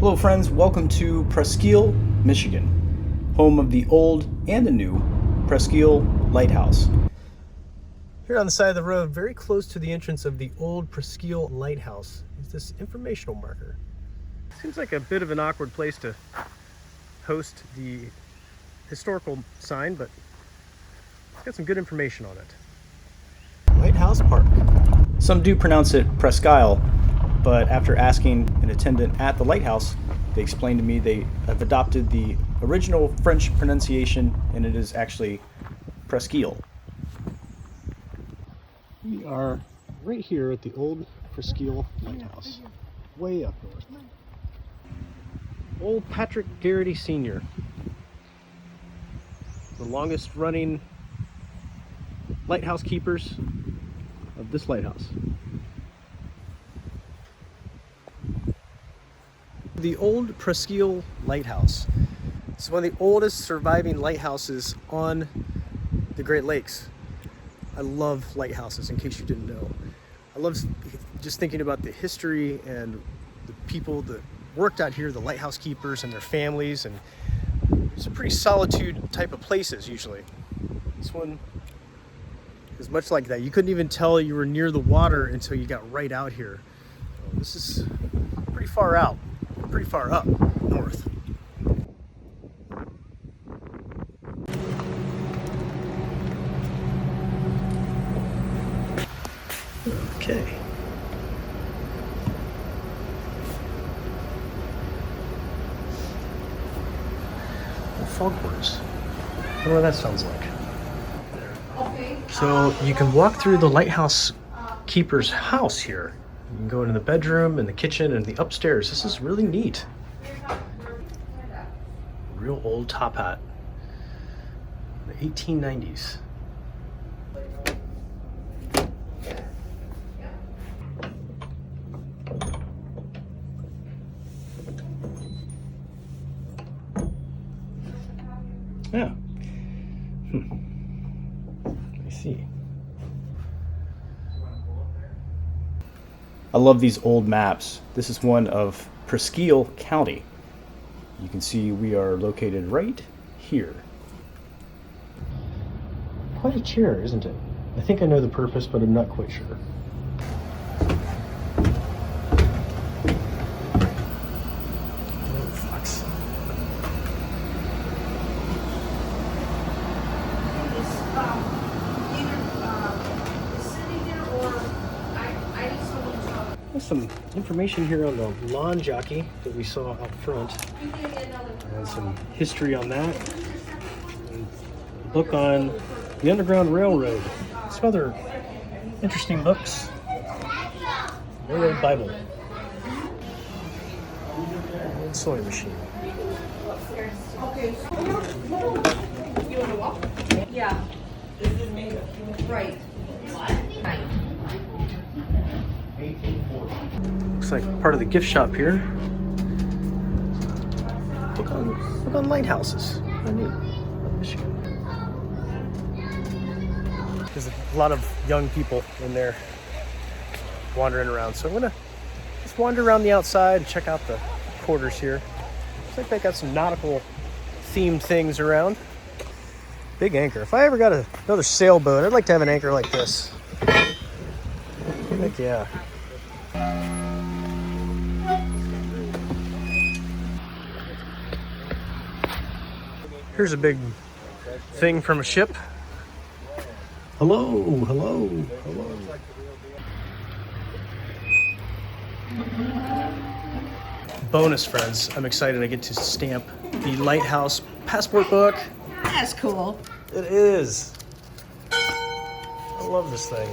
Hello friends, welcome to Presque Isle, Michigan, home of the old and the new Presque Isle Lighthouse. Here on the side of the road, very close to the entrance of the old Presque Isle Lighthouse, is this informational marker. Seems like a bit of an awkward place to host the historical sign, but it's got some good information on it. Lighthouse Park. Some do pronounce it Presque Isle, but after asking an attendant at the lighthouse, they explained to me they have adopted the original French pronunciation and it is actually Presque Isle. We are right here at the old Presque Isle Lighthouse, way up north. Old Patrick Garrity Sr., the longest running lighthouse keepers of this lighthouse. The old Presque Isle Lighthouse. It's one of the oldest surviving lighthouses on the Great Lakes. I love lighthouses, in case you didn't know. I love just thinking about the history and the people that worked out here, the lighthouse keepers and their families, and it's a pretty solitude type of places usually. This one is much like that. You couldn't even tell you were near the water until you got right out here. So this is pretty far out. Pretty far up north. Okay. Fog quarters. I wonder what that sounds like. So you can walk through the lighthouse keeper's house here. You can go into the bedroom and the kitchen and the upstairs. This is really neat. Real old top hat. The 1890s. Yeah. I see. I love these old maps. This is one of Presque Isle County. You can see we are located right here. Quite a chair, isn't it? I think I know the purpose, but I'm not quite sure. Oh, fox. There's some information here on the lawn jockey that we saw out front, and some history on that, and a book on the Underground Railroad, some other interesting books, Railroad Bible, and sewing machine. You want to walk? Yeah. Right. Looks like part of the gift shop here. Book on lighthouses. How neat. Michigan. There's a lot of young people in there wandering around, so I'm gonna just wander around the outside and check out the quarters here. Looks like they got some nautical themed things around. Big anchor. If I ever got another sailboat, I'd like to have an anchor like this. Heck yeah. Here's a big thing from a ship. Hello, hello, hello. Bonus, friends. I'm excited I get to stamp the Lighthouse passport book. That's cool. It is. I love this thing.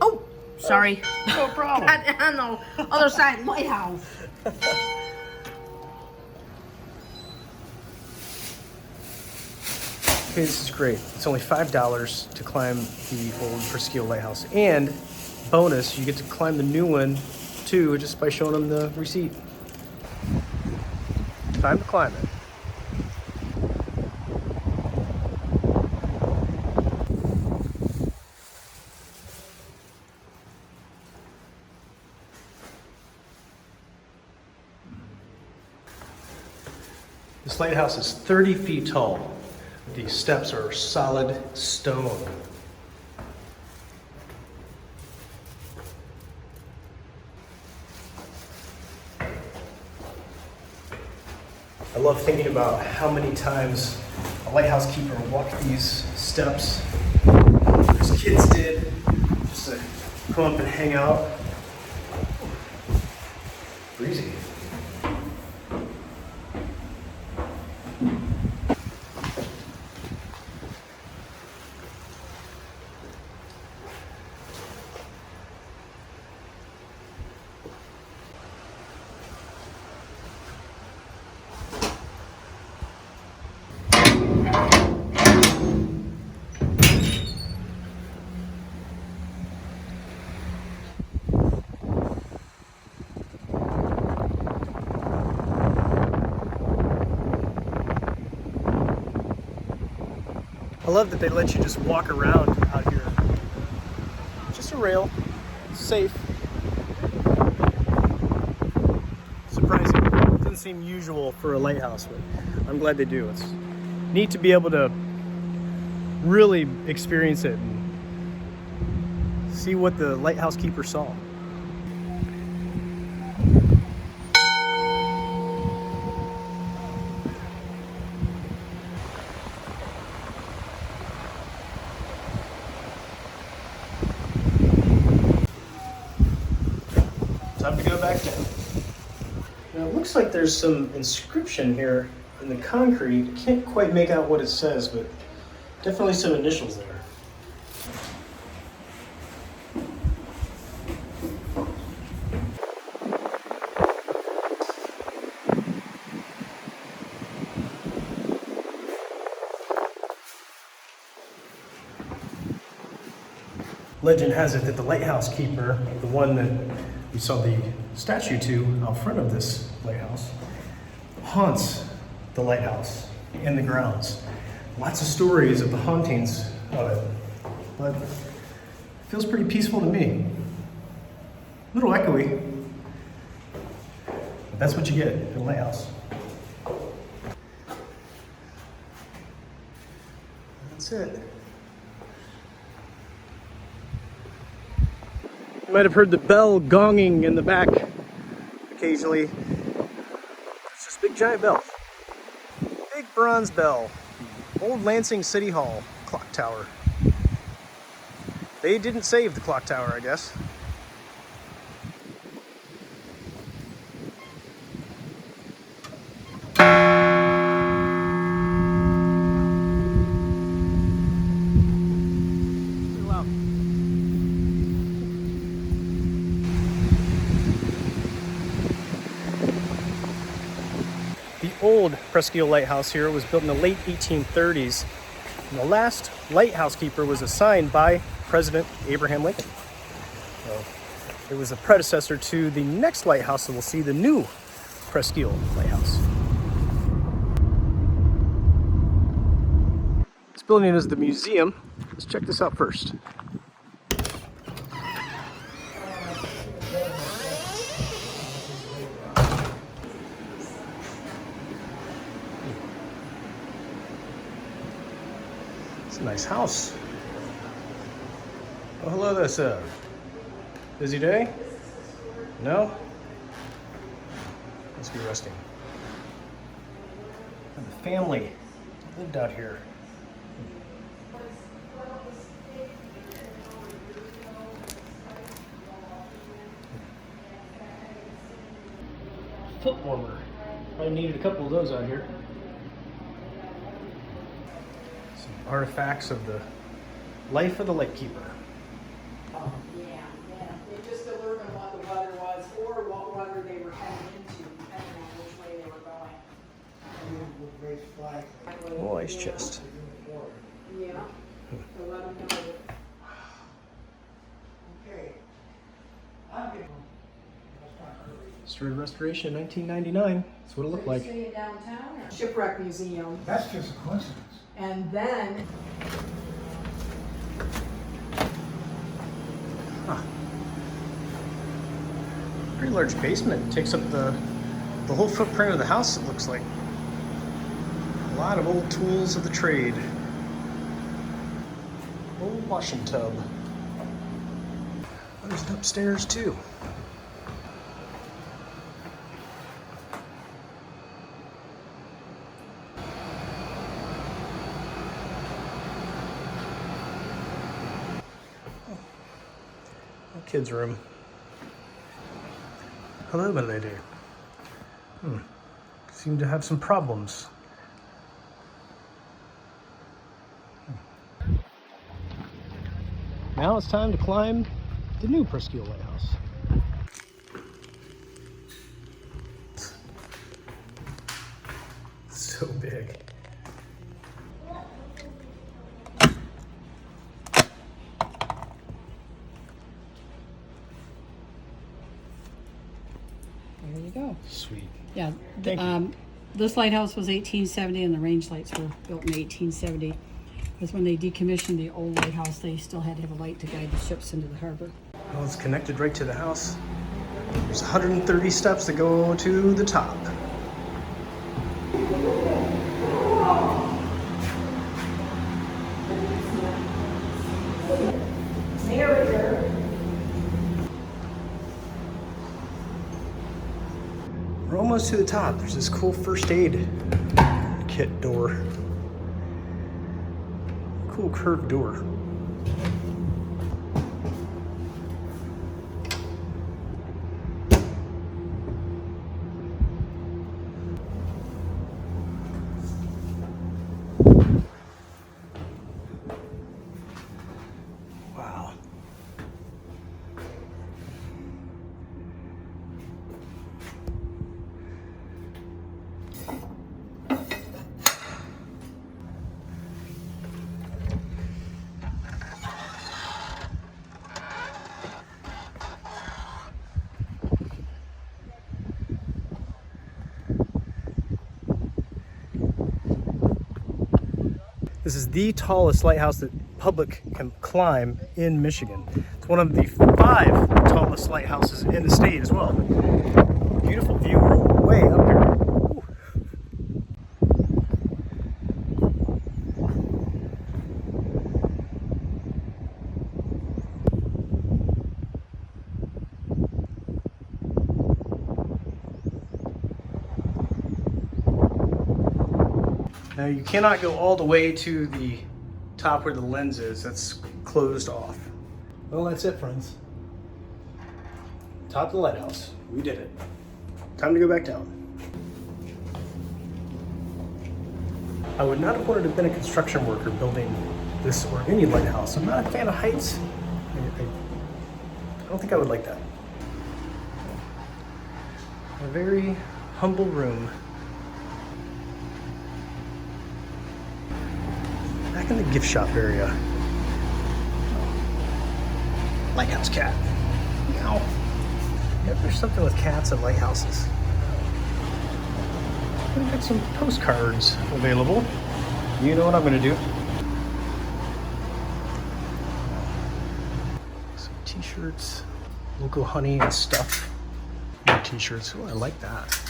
Oh, sorry. No problem. On the other side, Lighthouse. Okay, this is great. It's only $5 to climb the old Presque Isle Lighthouse. And bonus, you get to climb the new one too, just by showing them the receipt. Time to climb it. This lighthouse is 30 feet tall. The steps are solid stone. I love thinking about how many times a lighthouse keeper walked these steps as kids did, just to come up and hang out. Breezy. I love that they let you just walk around out here. Just a rail, safe. Surprising. Doesn't seem usual for a lighthouse, but I'm glad they do. It's neat to be able to really experience it and see what the lighthouse keeper saw. Time to go back down. Now it looks like there's some inscription here in the concrete. Can't quite make out what it says, but definitely some initials there. Legend has it that the lighthouse keeper, the one that we saw the statue to out front of this lighthouse, haunts the lighthouse in the grounds. Lots of stories of the hauntings of it, but it feels pretty peaceful to me. A little echoey, but that's what you get at a lighthouse. That's it. You might have heard the bell gonging in the back occasionally. It's this big giant bell. Big bronze bell. Old Lansing City Hall clock tower. They didn't save the clock tower, I guess. The old Presque Isle Lighthouse here was built in the late 1830s, and the last lighthouse keeper was assigned by President Abraham Lincoln. So it was a predecessor to the next lighthouse that we'll see, the new Presque Isle Lighthouse. This building is the museum. Let's check this out first. It's a nice house. Oh, hello there, sir. Busy day? No? Must be resting. And the family lived out here. Foot warmer. I needed a couple of those out here. Some artifacts of the life of the lightkeeper. Yeah. They just determined what the weather was or what weather they were heading into, depending on which way they were going. Oh, ice chest. Yeah, so let them know. Okay. Started restoration in 1999. That's what it looked like. Staying downtown or? Shipwreck Museum. That's just a coincidence. And then, Huh. Pretty large basement. Takes up the whole footprint of the house, it looks like. A lot of old tools of the trade. Old washing tub. Oh, there's an upstairs too. Kids' room. Hello, my lady. Seem to have some problems. Now it's time to climb the new Presque Isle Lighthouse. So big. There you go. Sweet. Yeah. Thank you. This lighthouse was 1870 and the range lights were built in 1870. Because when they decommissioned the old lighthouse, they still had to have a light to guide the ships into the harbor. Well, it's connected right to the house. There's 130 steps that go to the top. We're almost to the top. There's this cool first aid kit door. Cool curved door. Wow. This is the tallest lighthouse that public can climb in Michigan. It's one of the 5 tallest lighthouses in the state as well. Beautiful view. We're way up here. Ooh. Now you cannot go all the way to the top where the lens is. That's closed off. Well, that's it, friends. Top of the lighthouse. We did it. Time to go back down. I would not have wanted to have been a construction worker building this or any lighthouse. I'm not a fan of heights. I don't think I would like that. A very humble room. Back in the gift shop area. Lighthouse cat. Meow. Yep, there's something with cats and lighthouses. We've got some postcards available. You know what I'm gonna do. Some t-shirts, local honey and stuff. More t-shirts. Oh, I like that.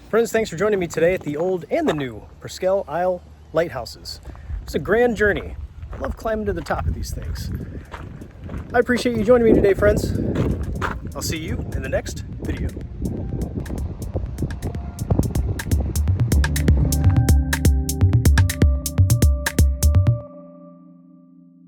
Friends, thanks for joining me today at the old and the new Presque Isle Lighthouses. It's a grand journey. I love climbing to the top of these things. I appreciate you joining me today, friends. I'll see you in the next video.